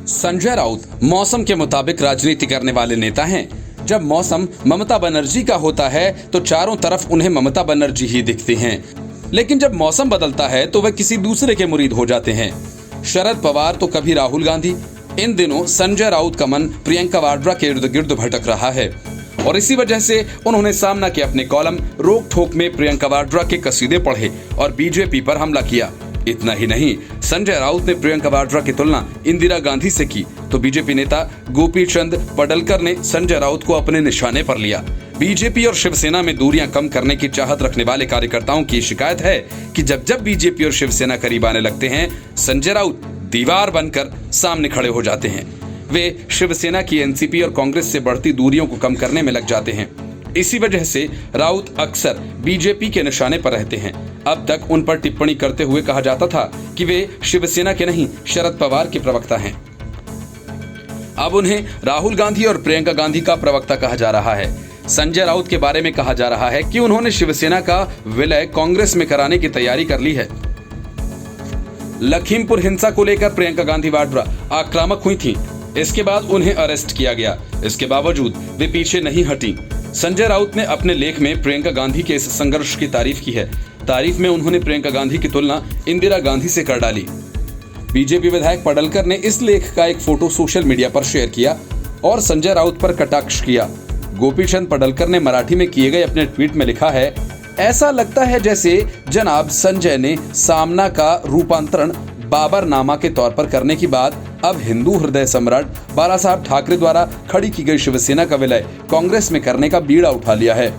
संजय राउत मौसम के मुताबिक राजनीति करने वाले नेता हैं। जब मौसम ममता बनर्जी का होता है तो चारों तरफ उन्हें ममता बनर्जी ही दिखती हैं, लेकिन जब मौसम बदलता है तो वह किसी दूसरे के मुरीद हो जाते हैं। शरद पवार तो कभी राहुल गांधी। इन दिनों संजय राउत का मन प्रियंका वाड्रा के इर्द गिर्द भटक रहा है और इसी वजह से उन्होंने सामना के अपने कॉलम रोक ठोक में प्रियंका वाड्रा के कसीदे पढ़े और बीजेपी पर हमला किया। इतना ही नहीं, संजय राउत ने प्रियंका वाड्रा की तुलना इंदिरा गांधी से की तो बीजेपी नेता गोपीचंद पडलकर ने संजय राउत को अपने निशाने पर लिया। बीजेपी और शिवसेना में दूरियां कम करने की चाहत रखने वाले कार्यकर्ताओं की शिकायत है कि जब जब बीजेपी और शिवसेना करीब आने लगते हैं, संजय राउत दीवार बनकर सामने खड़े हो जाते हैं। वे शिवसेना की एनसीपी और कांग्रेस से बढ़ती दूरियों को कम करने में लग जाते हैं। इसी वजह से राउत अक्सर बीजेपी के निशाने पर रहते हैं। अब तक उन पर टिप्पणी करते हुए कहा जाता था कि वे शिवसेना के नहीं, शरद पवार के प्रवक्ता हैं। अब उन्हें राहुल गांधी और प्रियंका गांधी का प्रवक्ता कहा जा रहा है। संजय राउत के बारे में कहा जा रहा है कि उन्होंने शिवसेना का विलय कांग्रेस में कराने की तैयारी कर ली है। लखीमपुर हिंसा को लेकर प्रियंका गांधी वाड्रा आक्रामक हुई थीं। इसके बाद उन्हें अरेस्ट किया गया। इसके बावजूद वे पीछे नहीं हटी। संजय राउत ने अपने लेख में प्रियंका गांधी के इस संघर्ष की तारीफ की है। तारीफ में उन्होंने प्रियंका गांधी की तुलना इंदिरा गांधी से कर डाली। बीजेपी विधायक पडलकर ने इस लेख का एक फोटो सोशल मीडिया पर शेयर किया और संजय राउत पर कटाक्ष किया। गोपीचंद पडलकर ने मराठी में किए गए अपने ट्वीट में लिखा है, ऐसा लगता है जैसे जनाब संजय ने सामना का रूपांतरण बाबरनामा के तौर पर करने की बात अब हिंदू हृदय सम्राट बाला साहब ठाकरे द्वारा खड़ी की गई शिवसेना का विलय कांग्रेस में करने का बीड़ा उठा लिया है।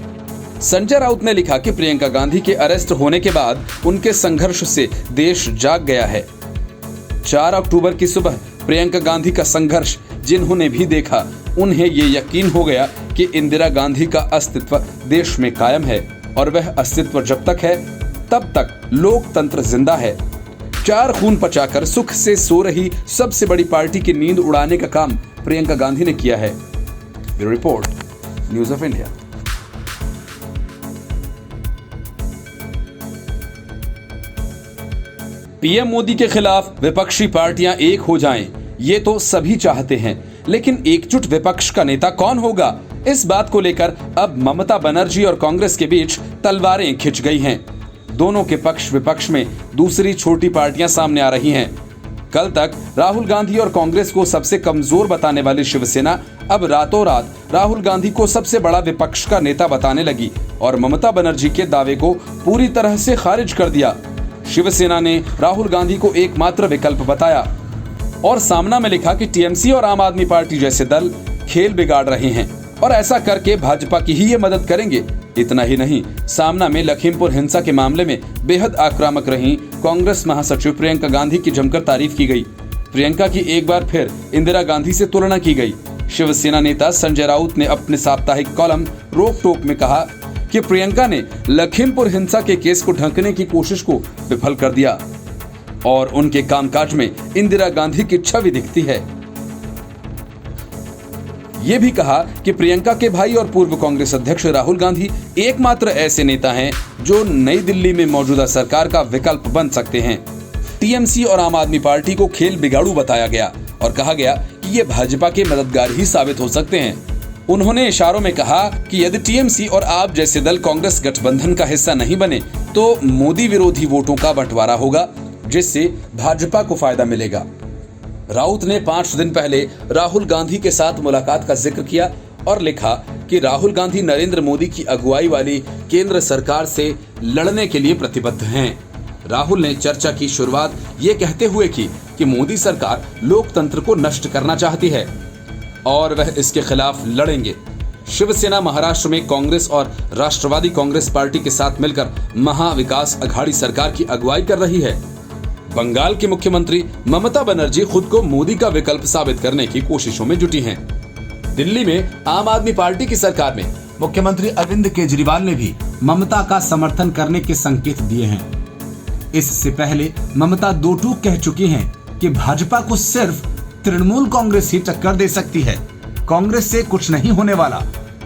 संजय राउत ने लिखा कि प्रियंका गांधी के अरेस्ट होने के बाद उनके संघर्ष से देश जाग गया है। 4 अक्टूबर की सुबह प्रियंका गांधी का संघर्ष जिन्होंने भी देखा, उन्हें ये यकीन हो गया कि इंदिरा गांधी का अस्तित्व देश में कायम है और वह अस्तित्व जब तक है तब तक लोकतंत्र जिंदा है। 4 खून पचाकर सुख से सो रही सबसे बड़ी पार्टी की नींद उड़ाने का काम प्रियंका गांधी ने किया है। Bureau report, news of India. PM Modi के खिलाफ विपक्षी पार्टियां एक हो जाएं, ये तो सभी चाहते हैं, लेकिन एकजुट विपक्ष का नेता कौन होगा? इस बात को लेकर अब ममता बनर्जी और कांग्रेस के बीच तलवारें खिंच गई हैं। दोनों के पक्ष विपक्ष में दूसरी छोटी पार्टियां सामने आ रही हैं। कल तक राहुल गांधी और कांग्रेस को सबसे कमजोर बताने वाली शिवसेना अब रातों रात राहुल गांधी को सबसे बड़ा विपक्ष का नेता बताने लगी और ममता बनर्जी के दावे को पूरी तरह से खारिज कर दिया। शिवसेना ने राहुल गांधी को एकमात्र विकल्प बताया और सामना में लिखा कि टीएमसी और आम आदमी पार्टी जैसे दल खेल बिगाड़ रहे हैं और ऐसा करके भाजपा की ही ये मदद करेंगे। इतना ही नहीं, सामना में लखीमपुर हिंसा के मामले में बेहद आक्रामक रही कांग्रेस महासचिव प्रियंका गांधी की जमकर तारीफ की गई। प्रियंका की एक बार फिर इंदिरा गांधी से तुलना की गई। शिवसेना नेता संजय राउत ने अपने साप्ताहिक कॉलम रोक टोक में कहा कि प्रियंका ने लखीमपुर हिंसा के केस को ढकने की कोशिश को विफल कर दिया और उनके कामकाज में इंदिरा गांधी की छवि दिखती है। ये भी कहा कि प्रियंका के भाई और पूर्व कांग्रेस अध्यक्ष राहुल गांधी एकमात्र ऐसे नेता हैं जो नई दिल्ली में मौजूदा सरकार का विकल्प बन सकते हैं। टीएमसी और आम आदमी पार्टी को खेल बिगाड़ू बताया गया और कहा गया कि ये भाजपा के मददगार ही साबित हो सकते हैं। उन्होंने इशारों में कहा कि यदि टीएमसी और आप जैसे दल कांग्रेस गठबंधन का हिस्सा नहीं बने तो मोदी विरोधी वोटों का बंटवारा होगा, जिससे भाजपा को फायदा मिलेगा। राउत ने 5 दिन पहले राहुल गांधी के साथ मुलाकात का जिक्र किया और लिखा कि राहुल गांधी नरेंद्र मोदी की अगुवाई वाली केंद्र सरकार से लड़ने के लिए प्रतिबद्ध हैं। राहुल ने चर्चा की शुरुआत ये कहते हुए की कि मोदी सरकार लोकतंत्र को नष्ट करना चाहती है और वह इसके खिलाफ लड़ेंगे। शिवसेना महाराष्ट्र में कांग्रेस और राष्ट्रवादी कांग्रेस पार्टी के साथ मिलकर महाविकास अघाड़ी सरकार की अगुवाई कर रही है। बंगाल की मुख्यमंत्री ममता बनर्जी खुद को मोदी का विकल्प साबित करने की कोशिशों में जुटी हैं। दिल्ली में आम आदमी पार्टी की सरकार में मुख्यमंत्री अरविंद केजरीवाल ने भी ममता का समर्थन करने के संकेत दिए हैं। इससे पहले ममता दो टूक कह चुकी हैं कि भाजपा को सिर्फ तृणमूल कांग्रेस ही टक्कर दे सकती है। कांग्रेस से कुछ नहीं होने वाला।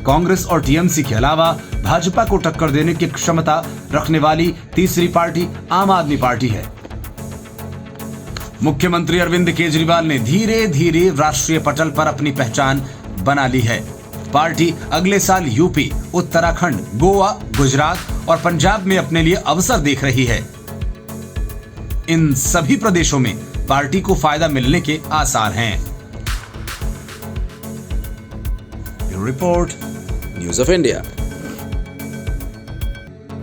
कांग्रेस और टीएमसी के अलावा भाजपा को टक्कर देने की क्षमता रखने वाली तीसरी पार्टी आम आदमी पार्टी है। मुख्यमंत्री अरविंद केजरीवाल ने धीरे धीरे राष्ट्रीय पटल पर अपनी पहचान बना ली है। पार्टी अगले साल यूपी, उत्तराखंड, गोवा, गुजरात और पंजाब में अपने लिए अवसर देख रही है। इन सभी प्रदेशों में पार्टी को फायदा मिलने के आसार हैं। Report, news of India.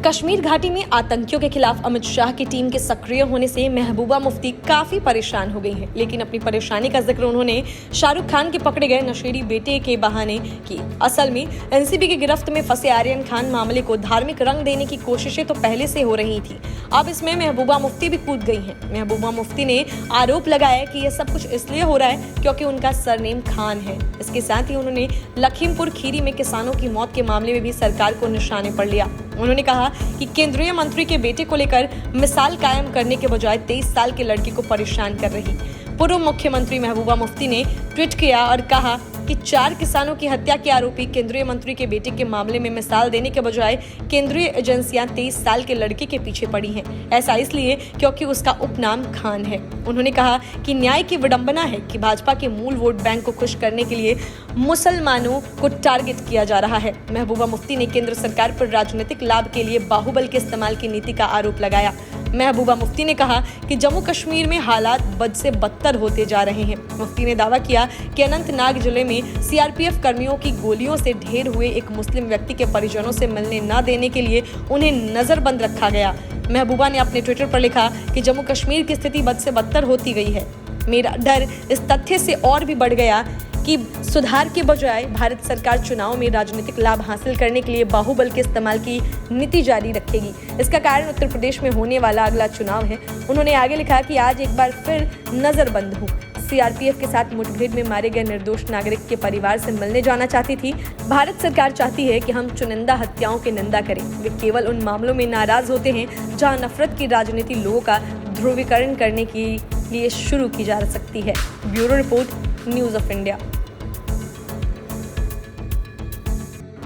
Kashmir घाटी में आतंकियों के खिलाफ अमित शाह की टीम के सक्रिय होने से महबूबा मुफ्ती काफी परेशान हो गई हैं। लेकिन अपनी परेशानी का जिक्र उन्होंने शाहरुख खान के पकड़े गए नशेड़ी बेटे के बहाने की। असल में एनसीबी की गिरफ्त में फंसे आर्यन खान मामले को धार्मिक रंग देने की कोशिशें तो पहले से हो रही थी, अब इसमें महबूबा मुफ्ती भी कूद गई हैं। महबूबा मुफ्ती ने आरोप लगाया कि यह सब कुछ इसलिए हो रहा है क्योंकि उनका सरनेम खान है। इसके साथ ही उन्होंने लखीमपुर खीरी में किसानों की मौत के मामले में भी सरकार को निशाने पर लिया। उन्होंने कहा कि केंद्रीय मंत्री के बेटे को लेकर मिसाल कायम करने के बजाय 23 साल के लड़की को परेशान कर रही। पूर्व मुख्यमंत्री महबूबा मुफ्ती ने ट्वीट किया और कहा कि 4 किसानों की हत्या के आरोपी केंद्रीय मंत्री के बेटे के मामले में मिसाल देने के बजाय केंद्रीय एजेंसियां 23 साल के लड़के के पीछे पड़ी हैं। ऐसा इसलिए क्योंकि उसका उपनाम खान है। उन्होंने कहा कि न्याय की विडंबना है कि भाजपा के मूल वोट बैंक को खुश करने के लिए मुसलमानों को टारगेट किया जा रहा है। महबूबा मुफ्ती ने केंद्र सरकार पर राजनीतिक लाभ के लिए बाहुबल के इस्तेमाल की नीति का आरोप लगाया। महबूबा मुफ्ती ने कहा कि जम्मू कश्मीर में हालात बद से बदतर होते जा रहे हैं। मुफ्ती ने दावा किया कि अनंतनाग जिले में सीआरपीएफ कर्मियों की गोलियों से ढेर हुए एक मुस्लिम व्यक्ति के परिजनों से मिलने न देने के लिए उन्हें नजरबंद रखा गया। महबूबा ने अपने ट्विटर पर लिखा कि जम्मू कश्मीर की स्थिति बद से बदतर होती गई है। मेरा डर इस तथ्य से और भी बढ़ गया कि सुधार के बजाय भारत सरकार चुनाव में राजनीतिक लाभ हासिल करने के लिए बाहुबल के इस्तेमाल की नीति जारी रखेगी। इसका कारण उत्तर प्रदेश में होने वाला अगला चुनाव है। उन्होंने आगे लिखा कि आज एक बार फिर नजरबंद हूँ। सीआरपीएफ के साथ मुठभेड़ में मारे गए निर्दोष नागरिक के परिवार से मिलने जाना चाहती थी। भारत सरकार चाहती है कि हम चुनिंदा हत्याओं की निंदा करें। वे केवल उन मामलों में नाराज होते हैं जहां नफरत की राजनीति लोगों का ध्रुवीकरण करने के लिए शुरू की जा सकती है। Bureau report, news of India.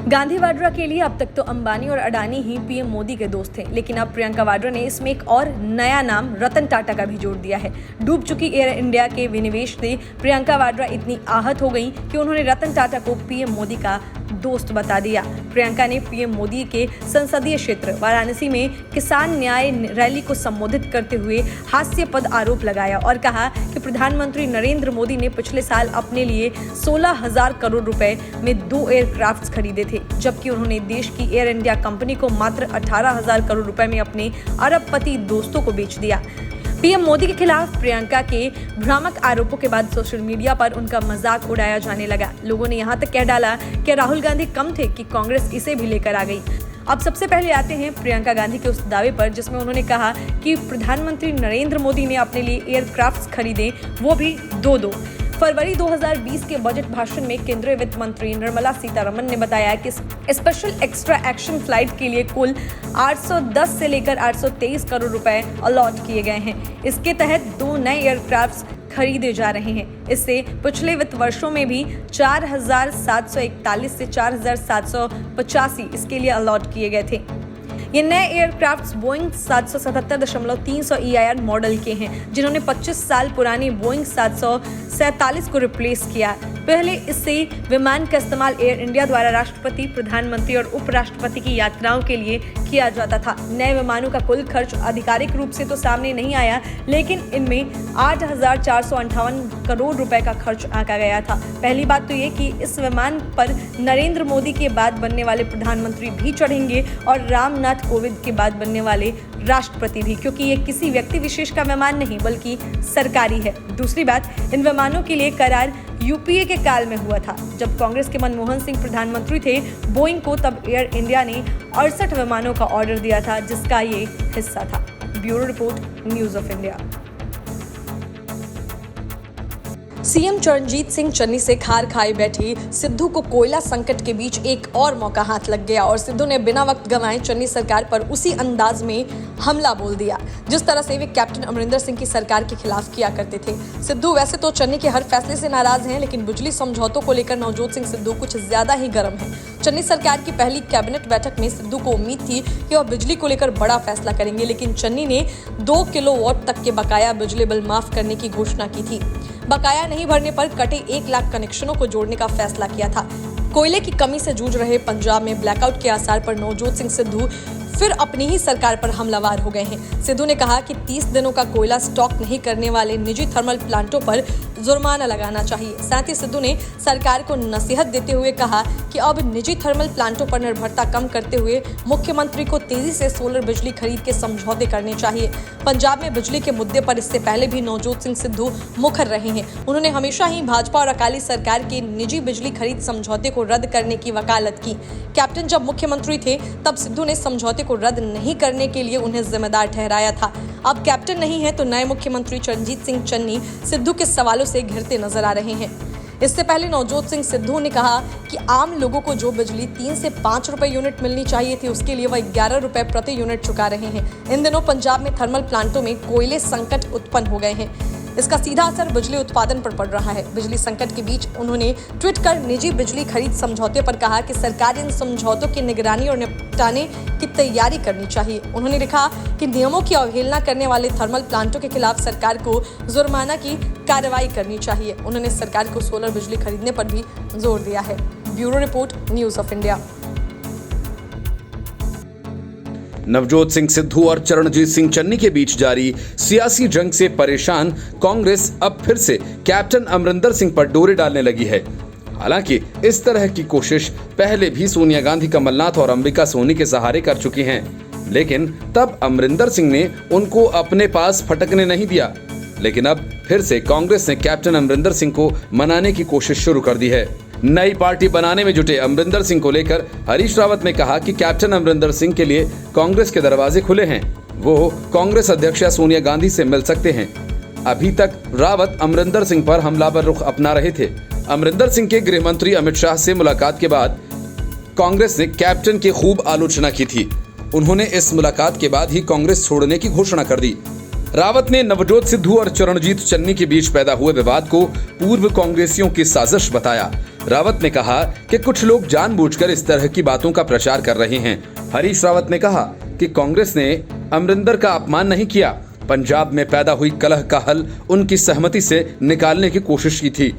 Gandhi Vadra के लिए अब तक तो अंबानी और अडानी ही पीएम मोदी के दोस्त थे, लेकिन अब प्रियंका वाड्रा ने इसमें एक और नया नाम रतन टाटा का भी जोड़ दिया है। डूब चुकी एयर इंडिया के विनिवेश से प्रियंका वाड्रा इतनी आहत हो गई कि उन्होंने रतन टाटा को पीएम मोदी का दोस्त बता दिया। प्रियंका ने पीएम मोदी के संसदीय क्षेत्र वाराणसी में किसान न्याय रैली को संबोधित करते हुए हास्यास्पद आरोप लगाया और कहा कि प्रधानमंत्री नरेंद्र मोदी ने पिछले साल अपने लिए 16,000 करोड़ रुपए में 2 एयरक्राफ्ट खरीदे थे, जबकि उन्होंने देश की एयर इंडिया कंपनी को मात्र 18,000 करोड़ रुपए में अपने अरबपति दोस्तों को बेच दिया। पीएम मोदी के खिलाफ प्रियंका के भ्रामक आरोपों के बाद सोशल मीडिया पर उनका मजाक उड़ाया जाने लगा। लोगों ने यहां तक कह डाला कि राहुल गांधी कम थे कि कांग्रेस इसे भी लेकर आ गई। अब सबसे पहले आते हैं प्रियंका गांधी के उस दावे पर जिसमें उन्होंने कहा कि प्रधानमंत्री नरेंद्र मोदी ने अपने लिए एयरक्राफ्ट खरीदे, वो भी 2-2। फरवरी 2020 के बजट भाषण में केंद्रीय वित्त मंत्री निर्मला सीतारमण ने बताया कि स्पेशल एक्स्ट्रा एक्शन फ्लाइट के लिए कुल 810 से लेकर 823 करोड़ रुपए अलॉट किए गए हैं। इसके तहत 2 नए एयरक्राफ्ट खरीदे जा रहे हैं। इससे पिछले वित्त वर्षों में भी 4,741 से 4,785 इसके लिए अलॉट किए गए थे। ये नए एयरक्राफ्ट बोइंग 777.300 EIR मॉडल के हैं, जिन्होंने 25 साल पुरानी बोइंग 747 को रिप्लेस किया। पहले इससे विमान का इस्तेमाल एयर इंडिया द्वारा राष्ट्रपति, प्रधानमंत्री और उपराष्ट्रपति की यात्राओं के लिए किया जाता था। नए विमानों का कुल खर्च आधिकारिक रूप से तो सामने नहीं आया, लेकिन इनमें 8,458 करोड़ रुपए का खर्च आंका गया था। पहली बात तो ये कि इस विमान पर नरेंद्र मोदी के बाद बनने वाले प्रधानमंत्री भी चढ़ेंगे और रामनाथ कोविंद के बाद बनने वाले राष्ट्रपति भी, क्योंकि ये किसी व्यक्ति विशेष का विमान नहीं बल्कि सरकारी है। दूसरी बात, इन विमानों के लिए करार यूपीए के काल में हुआ था। जब कांग्रेस के मनमोहन सिंह प्रधानमंत्री थे बोइंग को, तब एयर इंडिया ने 68 विमानों का ऑर्डर दिया था, जिसका ये हिस्सा था। Bureau report, news of India. CM Charanjit Singh Channi से खार खाए बैठे सिद्धू को कोयला संकट के बीच एक और मौका हाथ लग गया और सिद्धू ने बिना वक्त गंवाए चन्नी सरकार पर उसी अंदाज में हमला बोल दिया जिस तरह से वे कैप्टन अमरिंदर सिंह की सरकार के खिलाफ किया करते थे। सिद्धू वैसे तो चन्नी के हर फैसले से नाराज हैं, लेकिन बिजली समझौतों को लेकर नवजोत सिंह सिद्धू कुछ ज्यादा ही गर्म है। चन्नी सरकार की पहली कैबिनेट बैठक में सिद्धू को उम्मीद थी कि वह बिजली को लेकर बड़ा फैसला करेंगे, लेकिन चन्नी ने 2 किलोवाट तक के बकाया बिजली बिल माफ करने की घोषणा की थी। बकाया नहीं भरने पर कटे 1 लाख कनेक्शनों को जोड़ने का फैसला किया था। कोयले की कमी से जूझ रहे पंजाब में ब्लैकआउट के आसार पर नवजोत सिंह सिद्धू फिर अपनी ही सरकार पर हमलावर हो गए हैं। सिद्धू ने कहा कि 30 दिनों का कोयला स्टॉक नहीं करने वाले निजी थर्मल प्लांटों पर जुर्माना लगाना चाहिए। साथ ही सिद्धू ने सरकार को नसीहत देते हुए कहा कि अब निजी थर्मल प्लांटों पर निर्भरता कम करते हुए मुख्यमंत्री को तेजी से सोलर बिजली खरीद के समझौते करने चाहिए। पंजाब में बिजली के मुद्दे पर इससे पहले भी नवजोत सिंह सिद्धू मुखर रहे हैं। उन्होंने हमेशा ही भाजपा और अकाली सरकार के निजी बिजली खरीद समझौते को रद्द करने की वकालत की। कैप्टन जब मुख्यमंत्री थे तब सिद्धू ने समझौते को रद्द नहीं करने के लिए उन्हें जिम्मेदार ठहराया था। अब कैप्टन नहीं है तो नए मुख्यमंत्री रणजीत सिंह चन्नी सिद्धू के सवालों से घिरते नजर आ रहे हैं। इससे पहले नवजोत सिंह सिद्धू ने कहा कि आम लोगों को जो बिजली 3 से 5 रुपए यूनिट मिलनी चाहिए थी, उसके लिए वह 11 रुपए प्रति यूनिट चुका रहे हैं। इन दिनों पंजाब में थर्मल प्लांटों में कोयले संकट उत्पन्न हो गए हैं। इसका सीधा असर बिजली उत्पादन पर पड़ रहा है। बिजली संकट के बीच उन्होंने ट्वीट कर निजी बिजली खरीद समझौते पर कहा कि सरकार इन समझौतों की निगरानी और निपटाने की तैयारी करनी चाहिए। उन्होंने लिखा कि नियमों की अवहेलना करने वाले थर्मल प्लांटों के खिलाफ सरकार को जुर्माना की कार्रवाई करनी चाहिए। उन्होंने सरकार को सोलर बिजली खरीदने पर भी जोर दिया है। Bureau report, news of India. Navjot Singh Sidhu और चरणजीत सिंह चन्नी के बीच जारी सियासी जंग से परेशान कांग्रेस अब फिर से कैप्टन अमरिंदर सिंह पर डोरे डालने लगी है। हालांकि इस तरह की कोशिश पहले भी सोनिया गांधी, कमलनाथ और अंबिका सोनी के सहारे कर चुकी हैं, लेकिन तब अमरिंदर सिंह ने उनको अपने पास फटकने नहीं दिया। लेकिन अब फिर से कांग्रेस ने कैप्टन अमरिंदर सिंह को मनाने की कोशिश शुरू कर दी है। नई पार्टी बनाने में जुटे अमरिंदर सिंह को लेकर हरीश रावत ने कहा कि कैप्टन अमरिंदर सिंह के लिए कांग्रेस के दरवाजे खुले हैं। वो कांग्रेस अध्यक्षा सोनिया गांधी से मिल सकते हैं। अभी तक रावत अमरिंदर सिंह पर हमलावर रुख अपना रहे थे। अमरिंदर सिंह के गृह मंत्री अमित शाह से मुलाकात के बाद कांग्रेस ने कैप्टन की खूब आलोचना की थी। उन्होंने इस मुलाकात के बाद ही कांग्रेस छोड़ने की घोषणा कर दी। रावत ने नवजोत सिद्धू और चरणजीत चन्नी के बीच पैदा हुए विवाद को पूर्व कांग्रेसियों की साजिश बताया। रावत ने कहा कि कुछ लोग जानबूझकर इस तरह की बातों का प्रचार कर रहे हैं। हरीश रावत ने कहा कि कांग्रेस ने अमरिंदर का अपमान नहीं किया। पंजाब में पैदा हुई कलह का हल उनकी सहमति से निकालने की कोशिश की थी,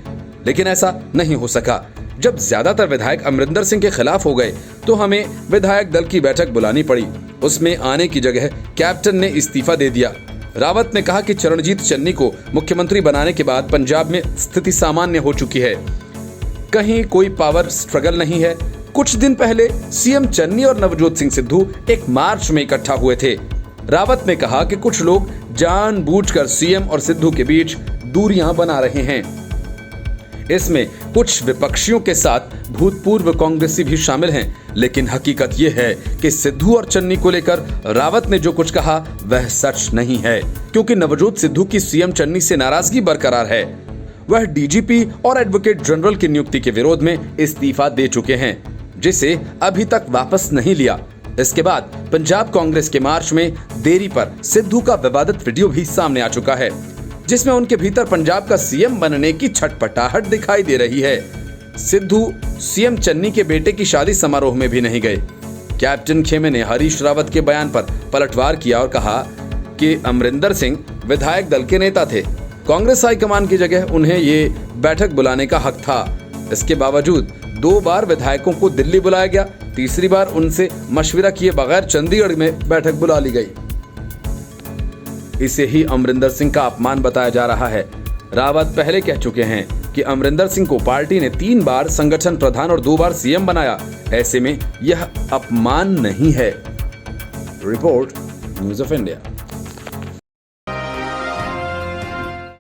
लेकिन ऐसा नहीं हो सका। जब ज्यादातर विधायक अमरिंदर सिंह के खिलाफ हो गए तो हमें विधायक दल की बैठक बुलानी पड़ी। उसमें आने की जगह कैप्टन ने इस्तीफा दे दिया। रावत ने कहा कि चरणजीत चन्नी को मुख्यमंत्री बनाने के बाद पंजाब में स्थिति सामान्य हो चुकी है, कहीं कोई पावर स्ट्रगल नहीं है। कुछ दिन पहले सीएम चन्नी और नवजोत सिंह सिद्धू एक मार्च में इकट्ठा हुए थे। रावत ने कहा कि कुछ लोग जानबूझकर सीएम और सिद्धू के बीच दूरियां बना रहे हैं। इसमें कुछ विपक्षियों के साथ भूतपूर्व कांग्रेसी भी शामिल हैं, लेकिन हकीकत यह है कि सिद्धू और चन्नी को लेकर रावत ने जो कुछ कहा वह सच नहीं है, क्योंकि नवजोत सिद्धू की सीएम चन्नी से नाराजगी बरकरार है। वह डीजीपी और एडवोकेट जनरल की नियुक्ति के विरोध में इस्तीफा दे चुके हैं, जिसे अभी तक वापस नहीं लिया। इसके बाद पंजाब कांग्रेस के मार्च में देरी पर सिद्धू का विवादित वीडियो भी सामने आ चुका है, जिसमें उनके भीतर पंजाब का सीएम बनने की छटपटाहट दिखाई दे रही है। सिद्धू सीएम चन्नी के बेटे की शादी समारोह में भी नहीं गए। कैप्टन खेमे ने हरीश रावत के बयान पर पलटवार किया और कहा कि अमरिंदर सिंह विधायक दल के नेता थे, कांग्रेस हाईकमान की जगह उन्हें ये बैठक बुलाने का हक था। इसके बावजूद 2 बार विधायकों को दिल्ली बुलाया गया, तीसरी बार उनसे मशविरा किए बगैर चंडीगढ़ में बैठक बुला ली गई। इसे ही अमरिंदर सिंह का अपमान बताया जा रहा है। रावत पहले कह चुके हैं कि अमरिंदर सिंह को पार्टी ने 3 बार संगठन प्रधान और 2 बार सीएम बनाया। ऐसे में यह अपमान नहीं है। Report, news of India.